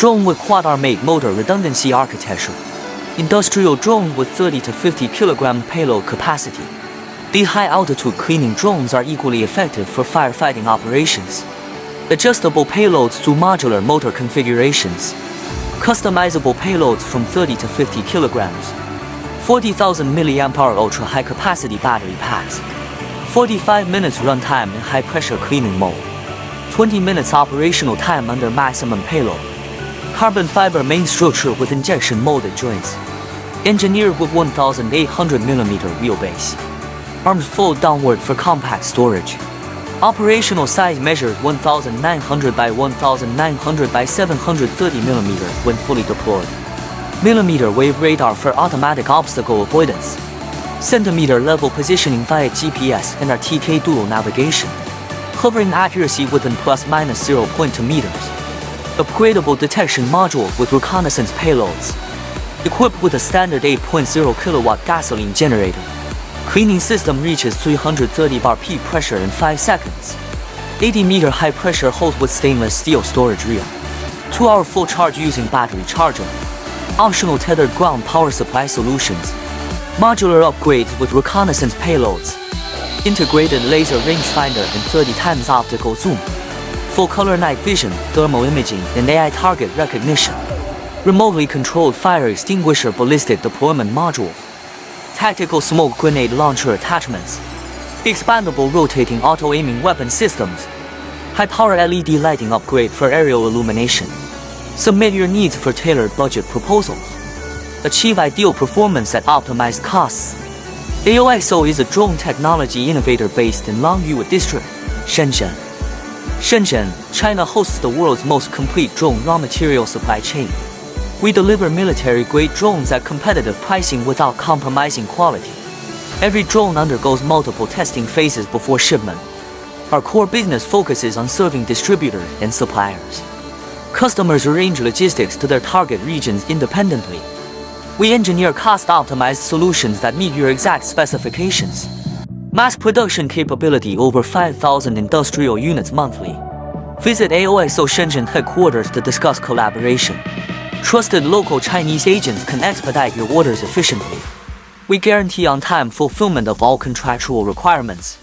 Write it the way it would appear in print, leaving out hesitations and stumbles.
Drone with quad-armate motor redundancy architecture. Industrial drone with 30 to 50 kg payload capacity. The high-altitude cleaning drones are equally effective for firefighting operations. Adjustable payloads to modular motor configurations. Customizable payloads from 30 to 50 kilograms. 40,000 mAh ultra-high capacity battery packs. 45 minutes runtime in high-pressure cleaning mode. 20 minutes operational time under maximum payload. Carbon fiber main structure with injection molded joints. Engineered with 1,800 mm wheelbase. Arms fold downward for compact storage. Operational size measured 1,900 by 1,900 by 730 mm when fully deployed. Millimeter wave radar for automatic obstacle avoidance. Centimeter level positioning via GPS and RTK dual navigation. Hovering accuracy within ±0.2 meters. Upgradable detection module with reconnaissance payloads. Equipped with a standard 8.0 kW gasoline generator. Cleaning system reaches 330 bar peak pressure in 5 seconds. 80-meter high pressure hose with stainless steel storage reel. 2-hour full charge using battery charger. Optional tethered ground power supply solutions. Modular upgrades with reconnaissance payloads. Integrated laser rangefinder and 30 times optical zoom. Full color night vision, thermal imaging, and AI target recognition. Remotely controlled fire extinguisher ballistic deployment module. Tactical smoke grenade launcher attachments. Expandable rotating auto-aiming weapon systems. High-power LED lighting upgrade for aerial illumination. Submit your needs for tailored budget proposals. Achieve ideal performance at optimized costs. AOEXO is a drone technology innovator based in Longhua District, Shenzhen. Shenzhen, China hosts the world's most complete drone raw material supply chain. We deliver military-grade drones at competitive pricing without compromising quality. Every drone undergoes multiple testing phases before shipment. Our core business focuses on serving distributors and suppliers. Customers arrange logistics to their target regions independently. We engineer cost-optimized solutions that meet your exact specifications. Mass production capability over 5,000 industrial units monthly. Visit AOEXO Shenzhen headquarters to discuss collaboration. Trusted local Chinese agents can expedite your orders efficiently. We guarantee on-time fulfillment of all contractual requirements.